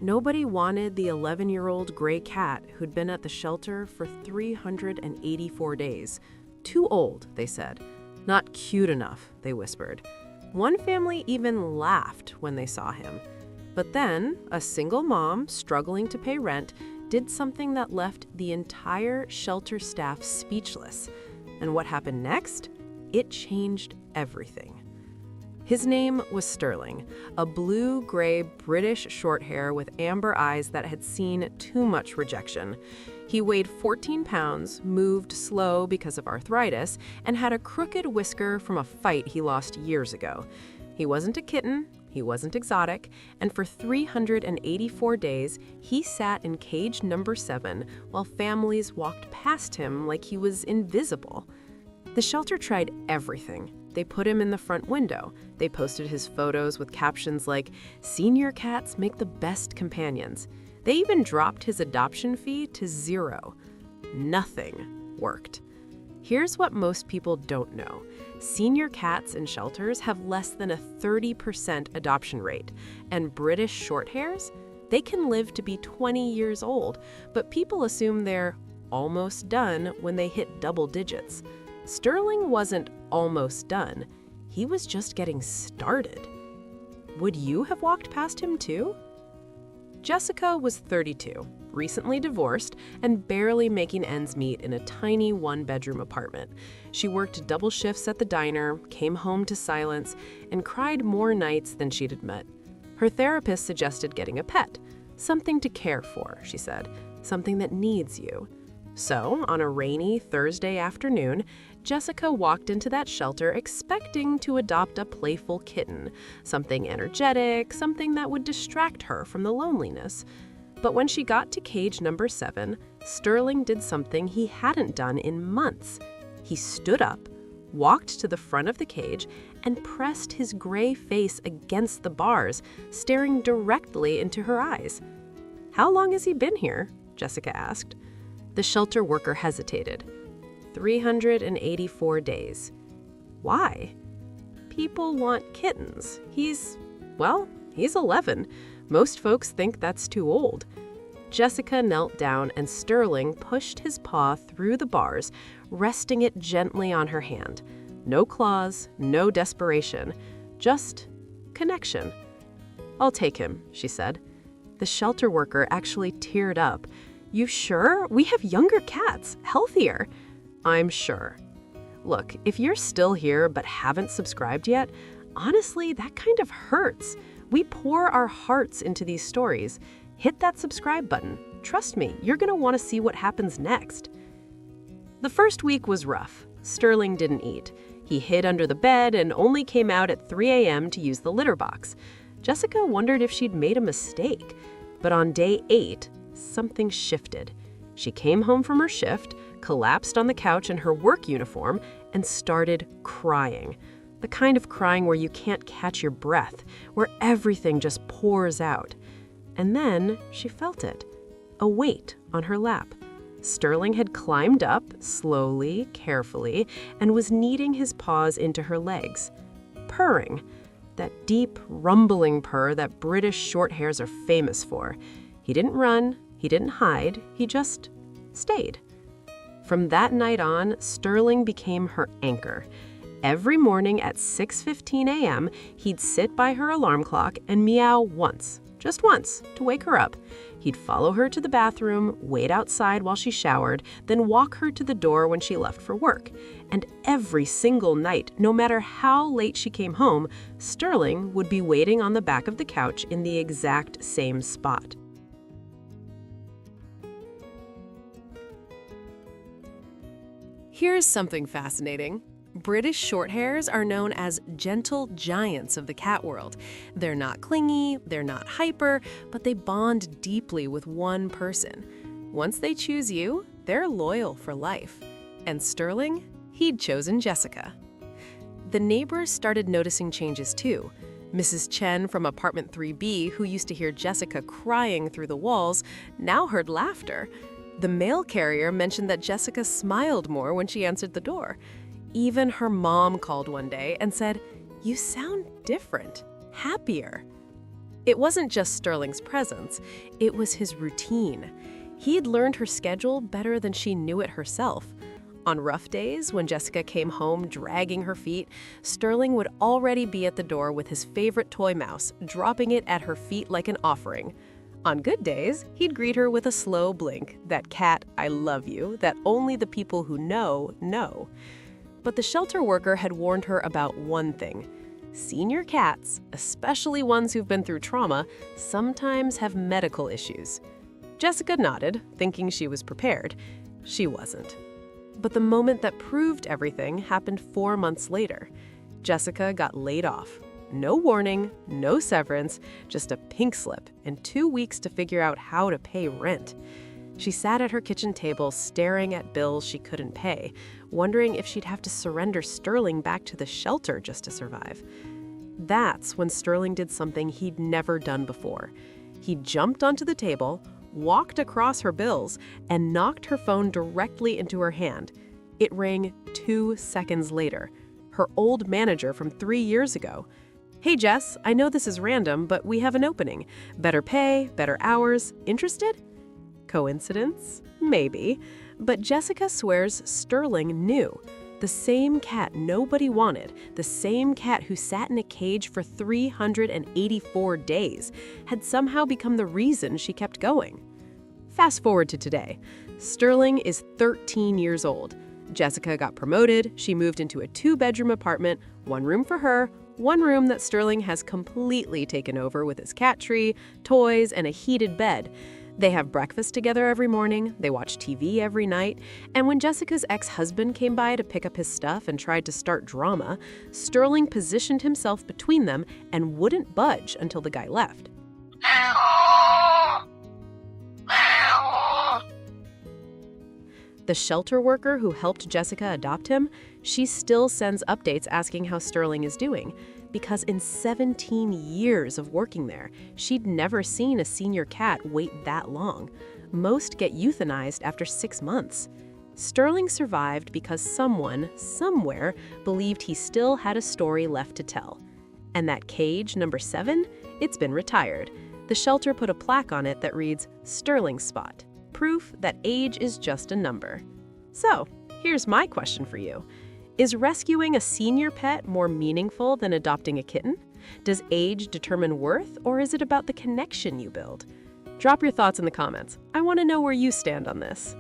Nobody wanted the 11-year-old gray cat who'd been at the shelter for 384 days. Too old, they said. Not cute enough, they whispered. One family even laughed when they saw him. But then, a single mom struggling to pay rent did something that left the entire shelter staff speechless. And what happened next? It changed everything. His name was Sterling, a blue-gray British Shorthair with amber eyes that had seen too much rejection. He weighed 14 pounds, moved slow because of arthritis, and had a crooked whisker from a fight he lost years ago. He wasn't a kitten, he wasn't exotic, and for 384 days, he sat in cage number 7 while families walked past him like he was invisible. The shelter tried everything. They put him in the front window. They posted his photos with captions like, "Senior cats make the best companions." They even dropped his adoption fee to 0. Nothing worked. Here's what most people don't know. Senior cats in shelters have less than a 30% adoption rate, and British Shorthairs, they can live to be 20 years old, but people assume they're almost done when they hit double digits. Sterling wasn't almost done. He was just getting started. Would you have walked past him too? Jessica was 32, recently divorced, and barely making ends meet in a tiny one-bedroom apartment. She worked double shifts at the diner, came home to silence, and cried more nights than she'd admit. Her therapist suggested getting a pet, something to care for, she said, something that needs you. So, on a rainy Thursday afternoon, Jessica walked into that shelter expecting to adopt a playful kitten, something energetic, something that would distract her from the loneliness. But when she got to cage number 7, Sterling did something he hadn't done in months. He stood up, walked to the front of the cage, and pressed his gray face against the bars, staring directly into her eyes. "How long has he been here?" Jessica asked. The shelter worker hesitated. 384 days. Why? People want kittens. He's 11. Most folks think that's too old. Jessica knelt down and Sterling pushed his paw through the bars, resting it gently on her hand. No claws, no desperation, just connection. "I'll take him," she said. The shelter worker actually teared up. "You sure? We have younger cats, healthier." "I'm sure." Look, if you're still here but haven't subscribed yet, honestly, that kind of hurts. We pour our hearts into these stories. Hit that subscribe button. Trust me, you're going to want to see what happens next. The first week was rough. Sterling didn't eat. He hid under the bed and only came out at 3 a.m. to use the litter box. Jessica wondered if she'd made a mistake. But on day 8, something shifted. She came home from her shift, collapsed on the couch in her work uniform, and started crying. The kind of crying where you can't catch your breath, where everything just pours out. And then she felt it, a weight on her lap. Sterling had climbed up, slowly, carefully, and was kneading his paws into her legs, purring, that deep, rumbling purr that British Shorthairs are famous for. He didn't run, he didn't hide, he just stayed. From that night on, Sterling became her anchor. Every morning at 6:15 a.m., he'd sit by her alarm clock and meow once, just once, to wake her up. He'd follow her to the bathroom, wait outside while she showered, then walk her to the door when she left for work. And every single night, no matter how late she came home, Sterling would be waiting on the back of the couch in the exact same spot. Here's something fascinating. British Shorthairs are known as gentle giants of the cat world. They're not clingy, they're not hyper, but they bond deeply with one person. Once they choose you, they're loyal for life. And Sterling, he'd chosen Jessica. The neighbors started noticing changes too. Mrs. Chen from apartment 3B, who used to hear Jessica crying through the walls, now heard laughter. The mail carrier mentioned that Jessica smiled more when she answered the door. Even her mom called one day and said, "You sound different, happier." It wasn't just Sterling's presence, it was his routine. He'd learned her schedule better than she knew it herself. On rough days, when Jessica came home dragging her feet, Sterling would already be at the door with his favorite toy mouse, dropping it at her feet like an offering. On good days, he'd greet her with a slow blink, that cat, I love you, that only the people who know. But the shelter worker had warned her about one thing. Senior cats, especially ones who've been through trauma, sometimes have medical issues. Jessica nodded, thinking she was prepared. She wasn't. But the moment that proved everything happened 4 months later. Jessica got laid off. No warning, no severance, just a pink slip and 2 weeks to figure out how to pay rent. She sat at her kitchen table staring at bills she couldn't pay, wondering if she'd have to surrender Sterling back to the shelter just to survive. That's when Sterling did something he'd never done before. He jumped onto the table, walked across her bills, and knocked her phone directly into her hand. It rang 2 seconds later. Her old manager from 3 years ago. Hey Jess, I know this is random, but we have an opening. Better pay, better hours. Interested? Coincidence? Maybe. But Jessica swears Sterling knew. The same cat nobody wanted, the same cat who sat in a cage for 384 days, had somehow become the reason she kept going. Fast forward to today. Sterling is 13 years old. Jessica got promoted, she moved into a 2-bedroom apartment, 1 room for her, 1 room that Sterling has completely taken over with his cat tree, toys, and a heated bed. They have breakfast together every morning, they watch TV every night, and when Jessica's ex-husband came by to pick up his stuff and tried to start drama, Sterling positioned himself between them and wouldn't budge until the guy left. The shelter worker who helped Jessica adopt him, she still sends updates asking how Sterling is doing, because in 17 years of working there, she'd never seen a senior cat wait that long. Most get euthanized after 6 months. Sterling survived because someone, somewhere, believed he still had a story left to tell. And that cage, number 7, it's been retired. The shelter put a plaque on it that reads, Sterling Spot, proof that age is just a number. So, here's my question for you. Is rescuing a senior pet more meaningful than adopting a kitten? Does age determine worth, or is it about the connection you build? Drop your thoughts in the comments. I want to know where you stand on this.